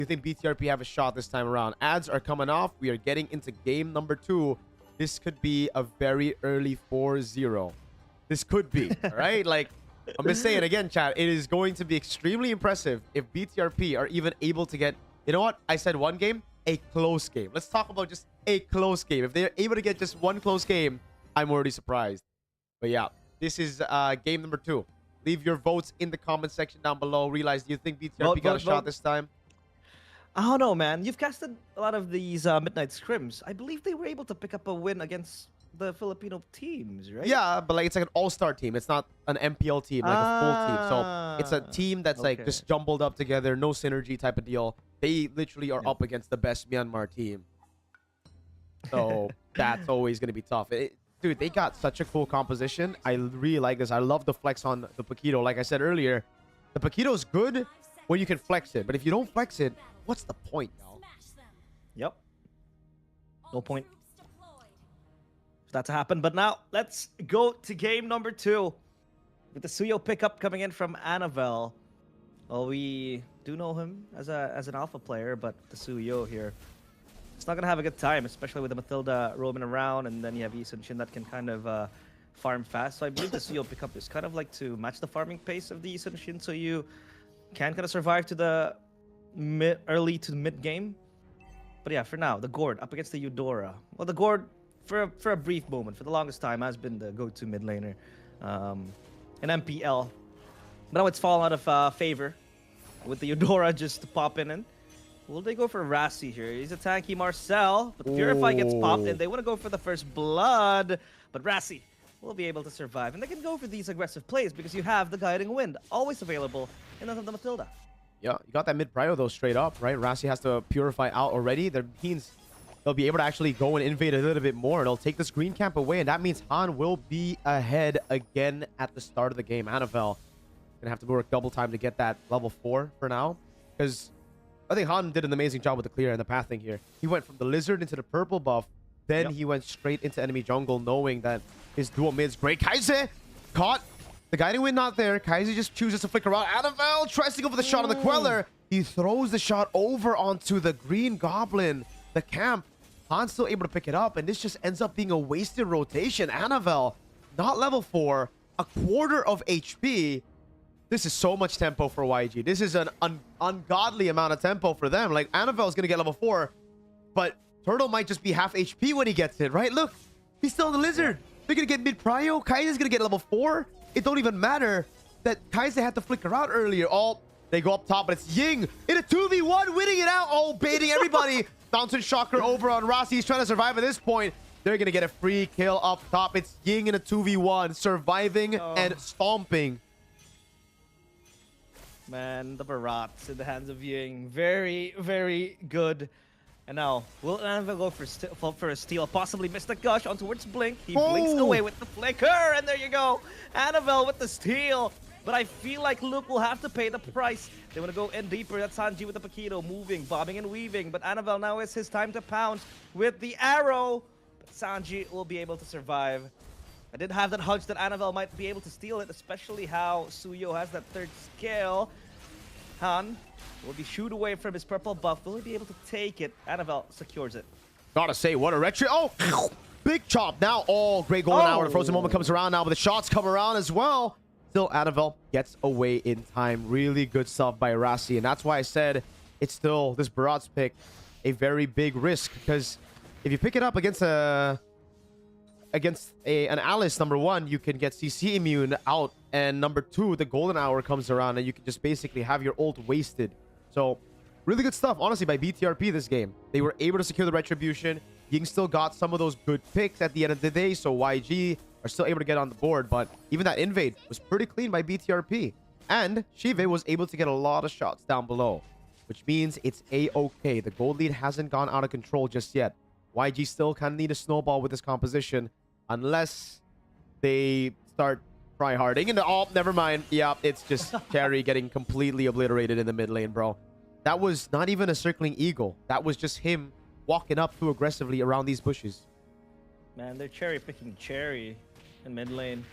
you think BTRP have a shot this time around? Ads are coming off. We are getting into game number 2. This could be a very early 4-0. This could be, all right? Like, I'm just saying again, chat, it is going to be extremely impressive if BTRP are even able to get, you know what? I said one game, a close game. Let's talk about just a close game. If they're able to get just one close game, I'm already surprised. But yeah, this is game number 2. Leave your votes in the comment section down below. Realize, do you think BTRP got a shot this time? I don't know, man. You've casted a lot of these midnight scrims. I believe they were able to pick up a win against the Filipino teams, right? Yeah, but like it's like an all-star team. It's not an MPL team, like a full team. So it's a team that's like just jumbled up together, no synergy type of deal. They literally are up against the best Myanmar team. So that's always going to be tough. Dude, they got such a cool composition. I really like this. I love the flex on the Paquito. Like I said earlier, the Paquito is good when you can flex it. But if you don't flex it, what's the point, y'all? Yep. No point for that to happen. But now, let's go to game number 2. With the Suyo pickup coming in from Annabelle. Well, we do know him as an alpha player, but the Suyo here, it's not going to have a good time, especially with the Matilda roaming around, and then you have Yi Sun-shin that can kind of farm fast. So I believe the Suyo pickup is kind of like to match the farming pace of the Yi Sun-shin, so you can kind of survive to the early to mid game. But yeah, for now, the Gord up against the Eudora. Well, the Gord, for a brief moment, for the longest time, has been the go-to mid laner in MPL. But now it's fallen out of favor with the Eudora just to pop in. Will they go for Rassi here? He's a tanky Marcel, but Purify gets popped in. They want to go for the first blood, but Rassi will be able to survive. And they can go for these aggressive plays because you have the Guiding Wind always available in the Matilda. Yeah, you got that mid-prio though straight up, right? Rassi has to Purify out already. That means they'll be able to actually go and invade a little bit more. They'll take this green camp away, and that means Han will be ahead again at the start of the game. Annabelle gonna have to work double time to get that level 4 for now, because I think Han did an amazing job with the clear and the pathing here. He went from the lizard into the purple buff, then he went straight into enemy jungle, knowing that his dual mid's great. Kaiser caught the Guiding Wind, not there. Kaiser just chooses to flicker out. Annabelle tries to go for the shot on the Queller. He throws the shot over onto the Green Goblin, the camp. Han's still able to pick it up, and this just ends up being a wasted rotation. Annabelle, not level 4, a quarter of HP. This is so much tempo for YG. This is an ungodly amount of tempo for them. Like, Annabelle's going to get level 4, but Turtle might just be half HP when he gets it, right? Look, he's still in the lizard. They're going to get mid-prio. Kaiser's going to get level 4. It don't even matter that Kaiser had to flicker out earlier. Oh, they go up top, but it's Ying in a 2v1, winning it out. Oh, baiting everybody. Fountain Shocker over on Rossi. He's trying to survive at this point. They're going to get a free kill up top. It's Ying in a 2v1, surviving and stomping. Man, the Barats in the hands of Ying. Very, very good. And now, will Annabelle go for a steal? Possibly miss the gush on towards Blink. He blinks away with the flicker, and there you go. Annabelle with the steal. But I feel like Luke will have to pay the price. They want to go in deeper. That's Sanji with the Paquito, moving, bobbing, and weaving. But Annabelle, now is his time to pounce with the arrow. But Sanji will be able to survive. I did have that hunch that Annabelle might be able to steal it, especially how Suyo has that third skill. Han will be shooed away from his purple buff. Will he be able to take it? Annabelle secures it. Gotta say, what a retro. Oh, big chop. Now, great golden hour. The frozen moment comes around now, but the shots come around as well. Still, Annabelle gets away in time. Really good stuff by Rassi. And that's why I said it's still, this Barat's pick, a very big risk. Because if you pick it up against an Alice, number 1, you can get CC immune out. And number 2, the golden hour comes around and you can just basically have your ult wasted. So, really good stuff, honestly, by BTRP this game. They were able to secure the retribution. Ying still got some of those good picks at the end of the day, so YG are still able to get on the board. But even that invade was pretty clean by BTRP. And Shive was able to get a lot of shots down below, which means it's A-okay. The gold lead hasn't gone out of control just yet. YG still kind of need a snowball with this composition, unless they start try-harding. And never mind. Yeah, it's just Cherry getting completely obliterated in the mid lane, bro. That was not even a circling eagle. That was just him walking up too aggressively around these bushes. Man, they're cherry-picking Cherry in mid lane.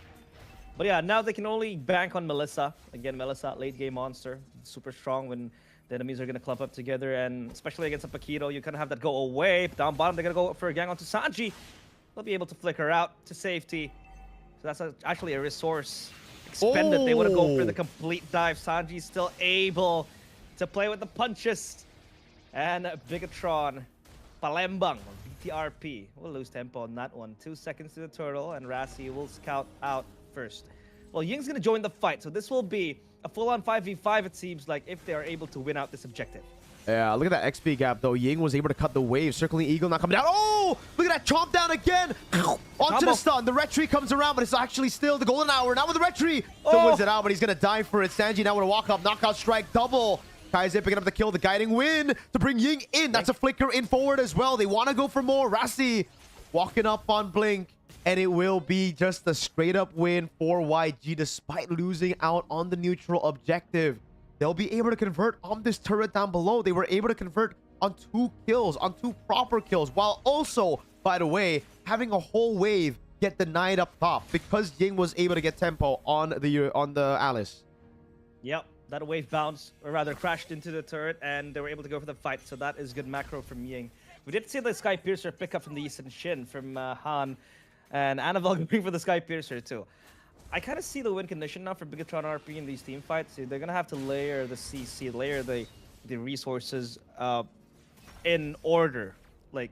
But yeah, now they can only bank on Melissa. Again, Melissa, late-game monster. Super strong when The enemies are going to clump up together, and especially against a Paquito, you kind of have that go away. Down bottom, they're going to go for a gang onto Sanji. They'll be able to flicker out to safety. So that's actually a resource expended. They want to go for the complete dive. Sanji's still able to play with the punches. And Bigatron, Palembang, BTRP. We'll lose tempo on that one. 2 seconds to the turtle, and Rassi will scout out first. Well, Ying's going to join the fight, so this will be a full-on 5v5, it seems like, if they are able to win out this objective. Yeah, look at that XP gap, though. Ying was able to cut the wave. Circling Eagle not coming down. Oh, look at that. Chomp down again. Onto the stun. The retry comes around, but it's actually still the golden hour. Now with the retry. Still wins it out, but he's going to die for it. Sanji now with a walk-up. Knockout strike double. Kaiser picking up the kill. The guiding win to bring Ying in. That's a flicker in forward as well. They want to go for more. Rassi walking up on Blink. And it will be just a straight-up win for YG despite losing out on the neutral objective. They'll be able to convert on this turret down below. They were able to convert on 2 kills, on 2 proper kills, while also, by the way, having a whole wave get denied up top because Ying was able to get tempo on the Alice. Yep, that wave bounced, or rather crashed into the turret, and they were able to go for the fight. So that is good macro from Ying. We did see the Sky Piercer pick up from the Eastern Shin from Han, and Annabelle going for the Sky Piercer too. I kind of see the win condition now for Bigatron RP in these team fights. They're going to have to layer the CC, layer the resources in order, like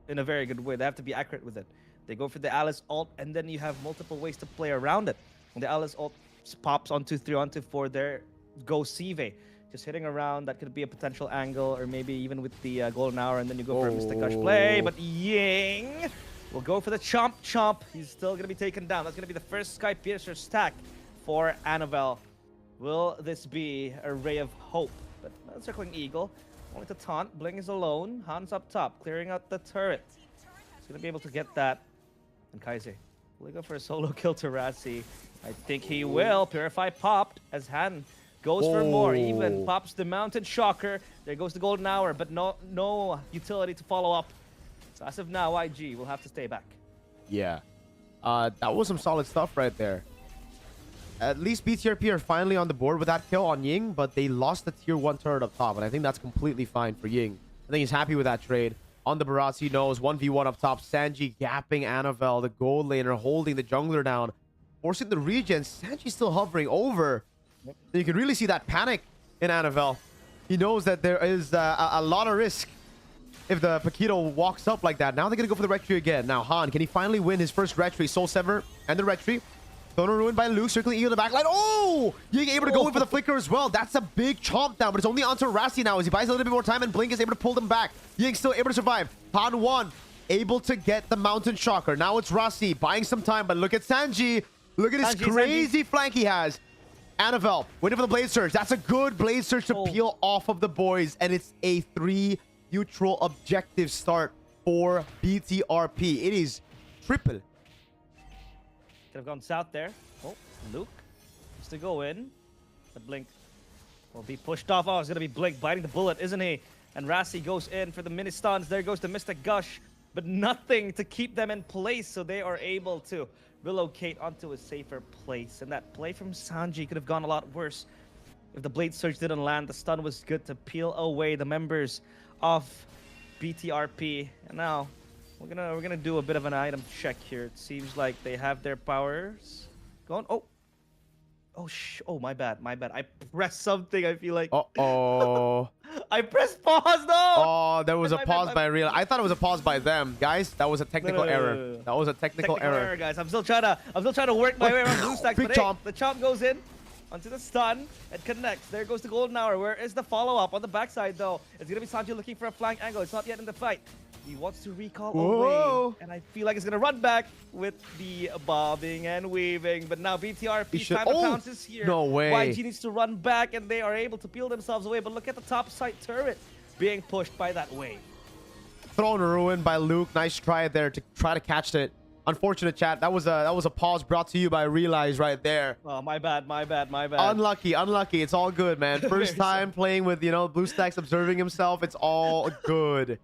in a very good way. They have to be accurate with it. They go for the Alice ult, and then you have multiple ways to play around it. When the Alice ult pops onto 3, onto 4, there goes Sive. Just hitting around, that could be a potential angle, or maybe even with the golden hour, and then you go for a Mr. Gush play. But Ying will go for the chomp chomp. He's still going to be taken down. That's going to be the first Sky Piercer stack for Annabelle. Will this be a ray of hope? But circling Eagle, only to taunt. Bling is alone. Han's up top, clearing out the turret. He's going to be able to get that. And Kaiser, will he go for a solo kill to Rassi? I think he will. Purify popped as Han goes for more. Even pops the Mountain Shocker. There goes the golden hour, but no utility to follow up. So as of now, YG will have to stay back. Yeah. That was some solid stuff right there. At least BTRP are finally on the board with that kill on Ying, but they lost the tier 1 turret up top, and I think that's completely fine for Ying. I think he's happy with that trade. On the Barassi knows 1v1 up top. Sanji gapping Annabelle, the gold laner, holding the jungler down, forcing the regen. Sanji's still hovering over. So you can really see that panic in Annabelle. He knows that there is a lot of risk if the Paquito walks up like that. Now they're going to go for the retry again. Now, Han, can he finally win his first retry? Soul Sever and the retry. Throne ruined by Luke, circling Eagle in the backline. Oh! Ying able to go in for the flicker as well. That's a big chomp down, but it's only onto Rassi now as he buys a little bit more time, and Blink is able to pull them back. Ying still able to survive. Han 1 able to get the Mountain Shocker. Now it's Rassi buying some time, but look at Sanji. Look at this crazy flank he has. Annabelle waiting for the Blade Surge. That's a good Blade Surge to peel off of the boys, and it's a 3 neutral objective start for BTRP. It is triple. Could have gone south there. Oh, Luke needs to go in. But Blink will be pushed off. Oh, it's going to be Blink biting the bullet, isn't he? And Rassi goes in for the mini stuns. There goes the Mystic Gush. But nothing to keep them in place, so they are able to relocate onto a safer place. And that play from Sanji could have gone a lot worse if the Blade Surge didn't land. The stun was good to peel away the members of BTRP. And now we're gonna do a bit of an item check here. It seems like they have their powers going. Oh, my bad. I pressed something. I feel like I pressed pause though. Oh, there was a pause by real. I thought it was a pause by them, guys. That was a technical error. That was a technical error, guys. I'm still trying to work my way around blue stacks. Big but chomp. Hey, the chomp goes in onto the stun. It connects. There goes the golden hour. Where is the follow-up on the backside, though? It's going to be Sanji looking for a flank angle. It's not yet in the fight. He wants to recall away. And I feel like it's going to run back with the bobbing and weaving. But now BTRP time to pounce is here. No way. YG needs to run back, and they are able to peel themselves away. But look at the top side turret being pushed by that wave. Throne ruined by Luke. Nice try there to try to catch it. Unfortunate, chat. That was a pause brought to you by Realize right there. Oh, my bad. Unlucky. It's all good, man. First time playing with, BlueStacks observing himself. It's all good.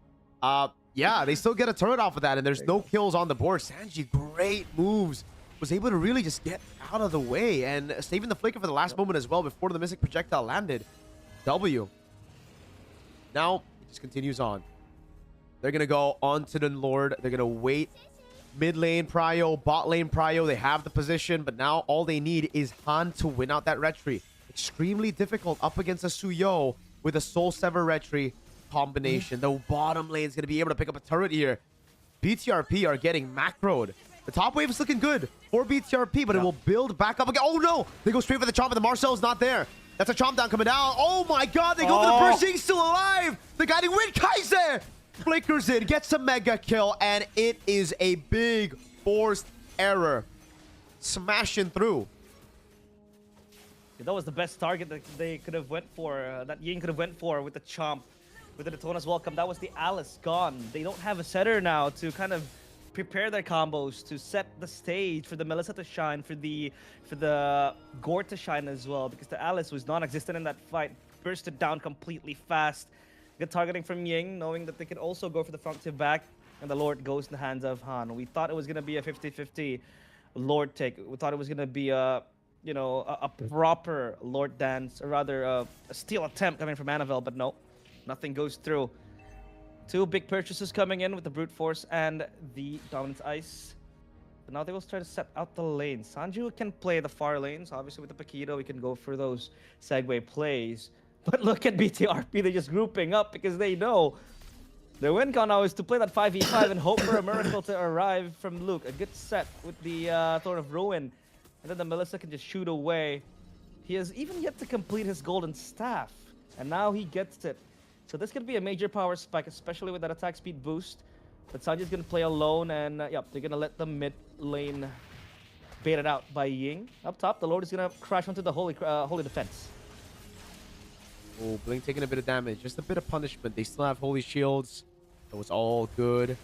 Yeah, they still get a turret off of that, and there's no kills on the board. Sanji, great moves. Was able to really just get out of the way and saving the flicker for the last moment as well before the Mystic Projectile landed. W. Now, it just continues on. They're going to go on to the Lord. They're going to wait. Mid lane Prio, bot lane Prio. They have the position, but now all they need is Han to win out that retry. Extremely difficult up against a Suyo with a Soul Sever retry combination. The bottom lane is going to be able to pick up a turret here. BTRP are getting macroed. The top wave is looking good for BTRP, but it will build back up again. Oh no! They go straight for the chomp, and the Marcel's not there. That's a chomp down coming down. Oh my god, they go for the burst. Ying's still alive. The guiding wind, Kaiser flickers in, gets a mega kill, and it is a big forced error. Smashing through. That was the best target that they could have went for, that Ying could have went for with the chomp, with the Daytona's welcome. That was the Alice gone. They don't have a setter now to kind of prepare their combos, to set the stage for the Melissa to shine, for the Gore to shine as well, because the Alice was non-existent in that fight, bursted down completely fast. Good targeting from Ying, knowing that they could also go for the front to back, and the Lord goes in the hands of Han. We thought it was going to be a 50-50 Lord take. We thought it was going to be a proper Lord dance, or rather a steal attempt coming from Annabelle, but no, nothing goes through. Two big purchases coming in with the Brute Force and the Dominance Ice. But now they will try to set out the lanes. Sanju can play the far lanes. Obviously with the Paquito, we can go for those segue plays. But look at BTRP, they're just grouping up because they know their win con now is to play that 5v5 and hope for a miracle to arrive from Luke. A good set with the Thorn of Ruin. And then the Melissa can just shoot away. He has even yet to complete his golden staff. And now he gets it. So this could be a major power spike, especially with that attack speed boost. But Sanji's going to play alone, and yep, they're going to let the mid lane baited out by Ying. Up top, the Lord is going to crash onto the holy defense. Oh, Blink taking a bit of damage. Just a bit of punishment. They still have holy shields. That was all good.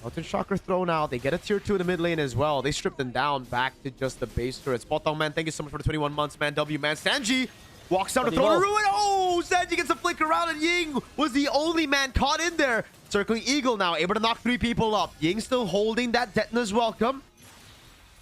Mountain Shocker thrown out. They get a tier 2 in the mid lane as well. They strip them down back to just the base turrets. Bottom man, thank you so much for the 21 months, man. W, man. Sanji walks down to throw a ruin. Oh, Sanji gets a flick around, and Ying was the only man caught in there. Circling Eagle now, able to knock 3 people up. Ying still holding that Detna's welcome.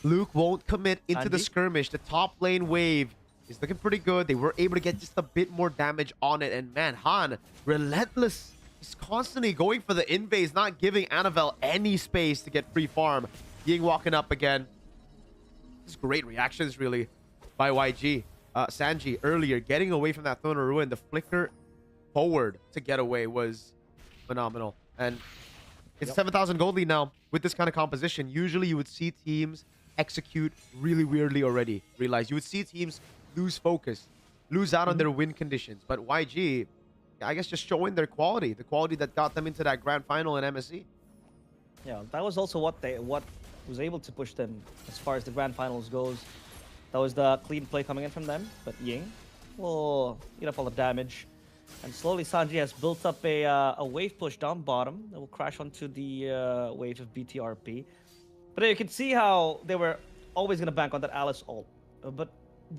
Luke won't commit into the skirmish. The top lane wave is looking pretty good. They were able to get just a bit more damage on it. And man, Han, relentless. He's constantly going for the invades, not giving Annabelle any space to get free farm. Ying walking up again. Just great reactions, really, by YG. Sanji earlier getting away from that Throne of Ruin. The flicker forward to get away was phenomenal. And it's 7,000 gold lead now with this kind of composition. Usually you would see teams execute really weirdly already. Realize you would see teams lose focus, lose out on their win conditions. But YG, I guess, just showing their quality, the quality that got them into that grand final in MSC. Yeah, that was also what was able to push them as far as the grand finals goes. That was the clean play coming in from them, but Ying will eat up all the damage. And slowly Sanji has built up a wave push down bottom that will crash onto the wave of BTRP. But you can see how they were always going to bank on that Alice ult. But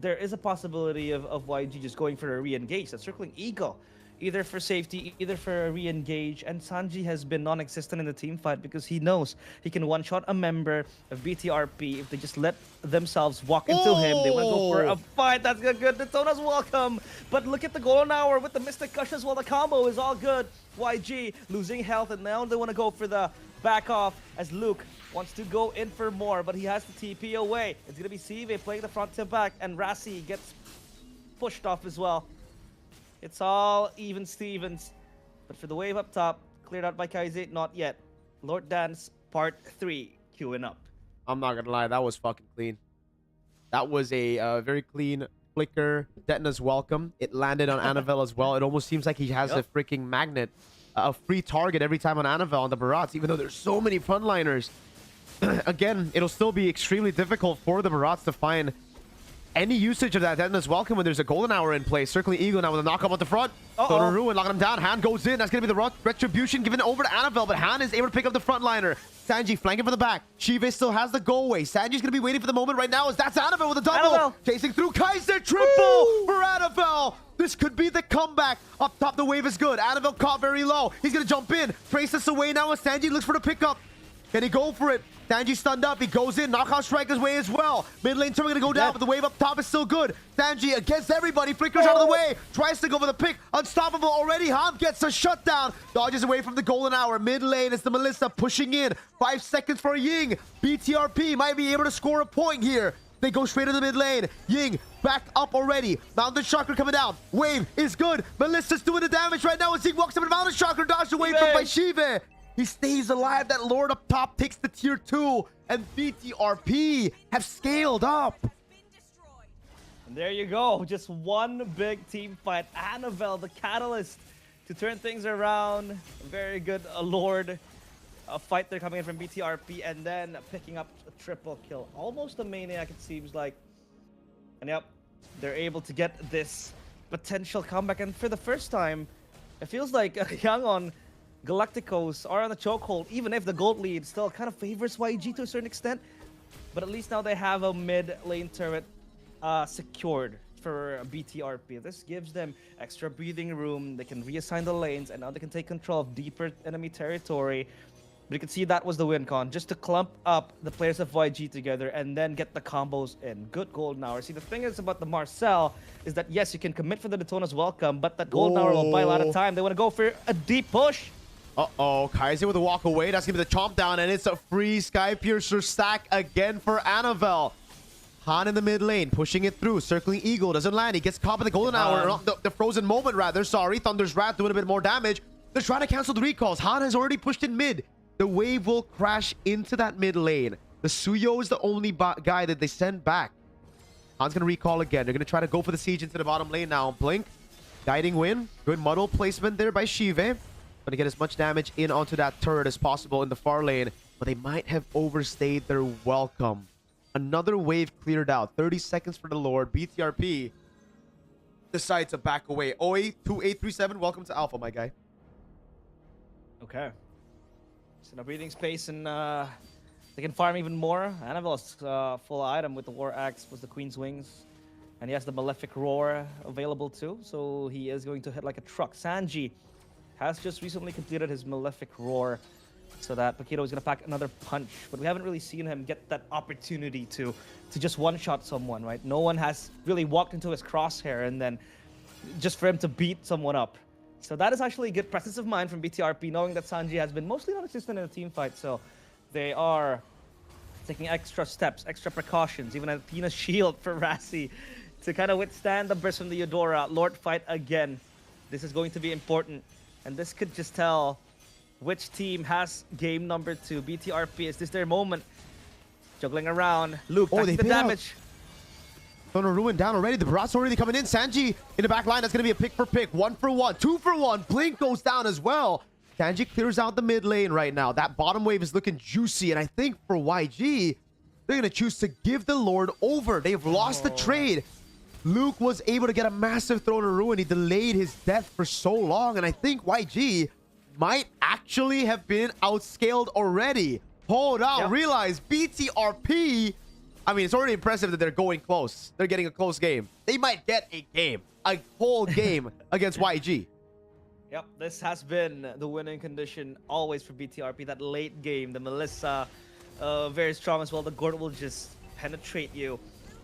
there is a possibility of YG just going for a re-engage. That's circling Eagle, either for safety, either for a re-engage. And Sanji has been non-existent in the team fight because he knows he can one-shot a member of BTRP if they just let themselves walk into him. They want to go for a fight. That's good. Daytona's welcome. But look at the golden hour with the Mystic Kush as well. The combo is all good. YG losing health, and now they want to go for the back off as Luke wants to go in for more, but he has the TP away. It's going to be Sive playing the front to back, and Rassi gets pushed off as well. It's all even Stevens. But for the wave up top, cleared out by Kaiser, not yet. Lord Dance Part 3 queuing up. I'm not gonna lie, that was fucking clean. That was a very clean flicker. Detna's welcome. It landed on Annabelle as well. It almost seems like he has a freaking magnet. A free target every time on Annabelle on the Barats, even though there's so many frontliners. Again, it'll still be extremely difficult for the Barats to find any usage of that Detna's welcome when there's a golden hour in play. Circling Eagle now with a knockup at the front. So Ruin locking him down. Han goes in. That's going to be the retribution given over to Annabelle, but Han is able to pick up the frontliner. Sanji flanking from the back. Shive still has the go away. Sanji's going to be waiting for the moment right now as that's Annabelle with a double. Chasing through Kaiser. Triple for Annabelle. This could be the comeback. Up top, the wave is good. Annabelle caught very low. He's going to jump in. Trace this away now as Sanji looks for the pickup. Can he go for it? Sanji stunned up. He goes in. Knockout strike his way as well. Mid lane turn going to go down, but the wave up top is still good. Sanji against everybody. Flickers out of the way. Tries to go for the pick. Unstoppable already. Han gets a shutdown. Dodges away from the golden hour. Mid lane is the Melissa pushing in. 5 seconds for Ying. BTRP might be able to score a point here. They go straight to the mid lane. Ying back up already. Mountain Chakra coming down. Wave is good. Melissa's doing the damage right now as Ying walks up and Mountain Chakra dodged away from by Shive. He stays alive. That Lord up top takes the tier 2. And BTRP have scaled up. And there you go. Just one big team fight. Annabelle, the catalyst to turn things around. Very good Lord. A fight there coming in from BTRP and then picking up a triple kill. Almost a maniac, it seems like. And yep, they're able to get this potential comeback. And for the first time, it feels like Young on Galacticos are on the chokehold, even if the gold lead still kind of favors YG to a certain extent. But at least now they have a mid lane turret secured for BTRP. This gives them extra breathing room. They can reassign the lanes, and now they can take control of deeper enemy territory. But you can see that was the win con, just to clump up the players of YG together and then get the combos in. Good golden hour. See, the thing is about the Marcel is that, yes, you can commit for the Daytona's welcome, but that golden hour will buy a lot of time. They want to go for a deep push. Uh-oh, Kaiser with a walk away. That's going to be the chomp down, and it's a free Sky Piercer stack again for Annabelle. Han in the mid lane, pushing it through. Circling Eagle, doesn't land. He gets caught in the golden hour. The frozen moment, rather. Sorry, Thunder's Wrath doing a bit more damage. They're trying to cancel the recalls. Han has already pushed in mid. The wave will crash into that mid lane. The Suyo is the only guy that they send back. Han's going to recall again. They're going to try to go for the siege into the bottom lane now. Blink, guiding win. Good muddle placement there by Shive. Going to get as much damage in onto that turret as possible in the far lane. But they might have overstayed their welcome. Another wave cleared out. 30 seconds for the Lord. BTRP decides to back away. OA2837, welcome to Alpha, my guy. Okay. So now breathing space, and they can farm even more. Annabelle's full item with the War Axe was the Queen's Wings. And he has the Malefic Roar available too. So he is going to hit like a truck. Sanji has just recently completed his Malefic Roar. So that Paquito is going to pack another punch. But we haven't really seen him get that opportunity to just one-shot someone, right? No one has really walked into his crosshair and then just for him to beat someone up. So that is actually a good presence of mind from BTRP, knowing that Sanji has been mostly non-existent in a team fight. So they are taking extra steps, extra precautions, even a Athena's shield for Rassi to kind of withstand the burst from the Eudora. Lord fight again. This is going to be important. And this could just tell which team has game number 2. BTRP, is this their moment? Juggling around. Luke, they the damage. Thunder Ruin down already. The Barat's already coming in. Sanji in the back line. That's going to be a pick for pick. 1 for 1. 2 for 1. Blink goes down as well. Sanji clears out the mid lane right now. That bottom wave is looking juicy. And I think for YG, they're going to choose to give the Lord over. They've lost the trade. Luke was able to get a massive Throne of Ruin. He delayed his death for so long. And I think YG might actually have been outscaled already. Hold out. Yep. Realize BTRP... I mean, it's already impressive that they're going close. They're getting a close game. They might get a game. A whole game against YG. Yep, this has been the winning condition always for BTRP. That late game, the Melissa, very strong as well. The Gord will just penetrate you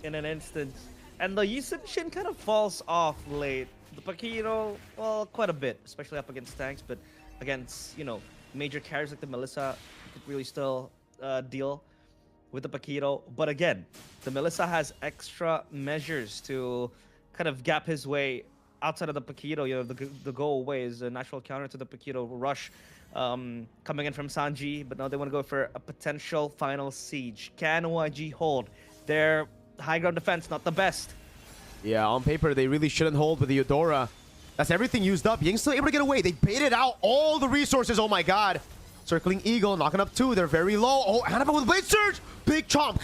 in an instant. And the Yisun Shin kind of falls off late. The Paquito, well, quite a bit, especially up against tanks. But against, you know, major carries like the Melissa, could really still deal with the Paquito. But again, the Melissa has extra measures to kind of gap his way outside of the Paquito. You know, the go away is a natural counter to the Paquito rush coming in from Sanji. But now they want to go for a potential final siege. Can YG hold? Their high ground defense, not the best. Yeah, on paper, they really shouldn't hold with the Eudora. That's everything used up. Ying's still able to get away. They baited out all the resources. Oh my god. Circling Eagle, knocking up 2. They're very low. Oh, Annabelle with Blade Surge. Big chomp.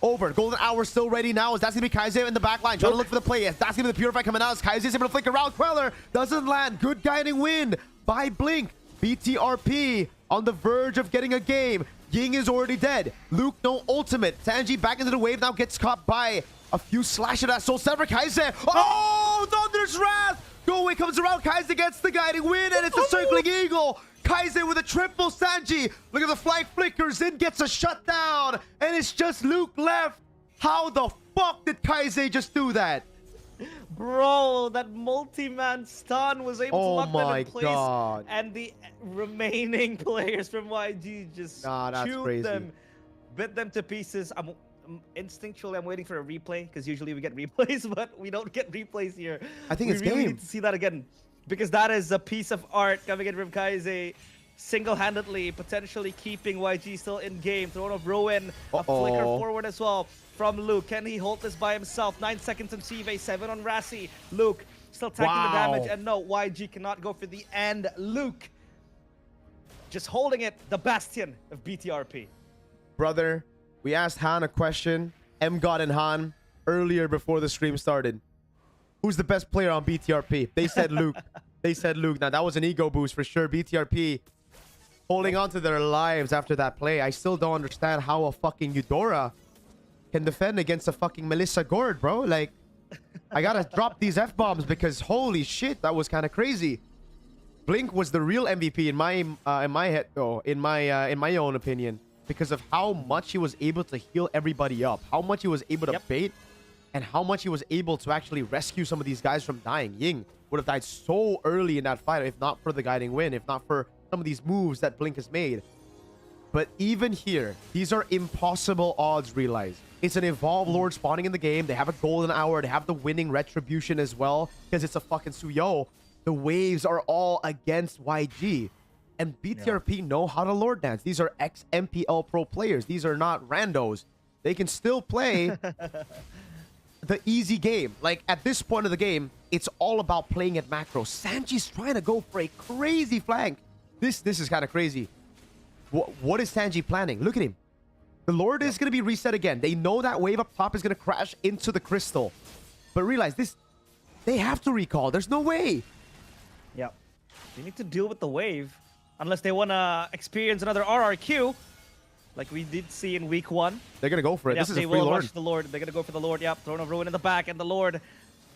Over. Golden Hour still ready now. Is that's going to be Kaiser in the back line. Trying to look for the play. Yes, that's going to be the Purify coming out. As Kaiser's able to flick around. Queller doesn't land. Good guiding win by Blink. BTRP on the verge of getting a game. Ying is already dead. Luke, no ultimate. Sanji back into the wave now. Gets caught by a few slash of that Soul Sever. Kaiser. Oh, Thunder's Wrath. Go away comes around. Kaiser gets the guiding win. And it's a Circling Eagle. Kaize with a triple. Sanji, look at the flag flickers in, gets a shutdown, and it's just Luke left. How the fuck did Kaize just do that? Bro, that multi-man stun was able to lock them in place. God. And the remaining players from YG just chewed crazy. them, bit them to pieces. Instinctually, I'm waiting for a replay, because usually we get replays, but we don't get replays here. I think it's we really game. need to see that again, because that is a piece of art coming in from Kaize, single-handedly, potentially keeping YG still in game. Throne of Ruin, a flicker forward as well from Luke. Can he hold this by himself? 9 seconds on CV, 7 on Rassi. Luke still taking the damage, and no, YG cannot go for the end. Luke just holding it, the bastion of BTRP. Brother, we asked Han a question, MGod and Han, earlier before the stream started. Who's the best player on BTRP? They said Luke. They said Luke. Now, that was an ego boost for sure. BTRP holding on to their lives after that play. I still don't understand how a fucking Eudora can defend against a fucking Melissa Gord, bro. Like, I gotta drop these F-bombs because holy shit, that was kind of crazy. Blink was the real MVP in my head, in my own opinion, because of how much he was able to heal everybody up, how much he was able to bait, and how much he was able to actually rescue some of these guys from dying. Ying would have died so early in that fight if not for the guiding win, if not for some of these moves that Blink has made. But even here, these are impossible odds, realize. It's an Evolve Lord spawning in the game. They have a golden hour. They have the winning retribution as well, because it's a fucking Suyo. The waves are all against YG. And BTRP know how to Lord dance. These are ex-MPL pro players. These are not randos. They can still play the easy game. Like, at this point of the game, it's all about playing at macro. Sanji's trying to go for a crazy flank. This is kind of crazy. What is Sanji planning? Look at him. The Lord is going to be reset again. They know that wave up top is going to crash into the crystal. But realize this, they have to recall. There's no way. Yeah. They need to deal with the wave. Unless they want to experience another RRQ. Like we did see in week 1. They're going to go for it. Yep, this is a free Lord. Rush the Lord. They're going to go for the Lord. Yep. Throne of Ruin in the back. And the Lord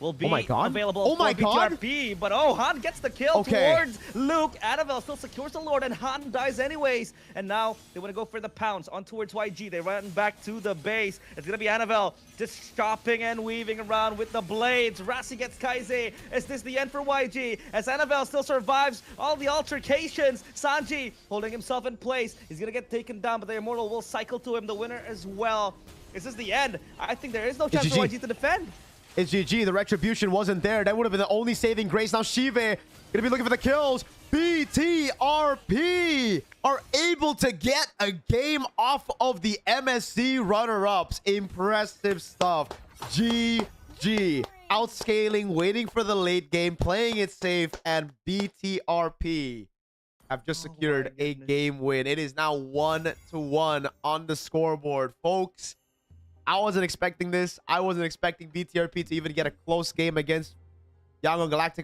will be available for BTRP. But Han gets the kill towards Luke. Annabelle still secures the Lord, and Han dies anyways. And now they want to go for the pounce on towards YG. They run back to the base. It's going to be Annabelle just chopping and weaving around with the blades. Rassi gets Kaize. Is this the end for YG? As Annabelle still survives all the altercations. Sanji holding himself in place. He's going to get taken down, but the Immortal will cycle to him, the winner as well. Is this the end? I think there is no chance for YG to defend. It's GG. The retribution wasn't there. That would have been the only saving grace. Now Shive gonna be looking for the kills. BTRP are able to get a game off of the MSC runner-ups. Impressive stuff. GG. Outscaling, waiting for the late game, playing it safe, and BTRP have just secured a game win. It is now 1-1 on the scoreboard, folks. I wasn't expecting this. I wasn't expecting BTRP to even get a close game against Yangon Galactic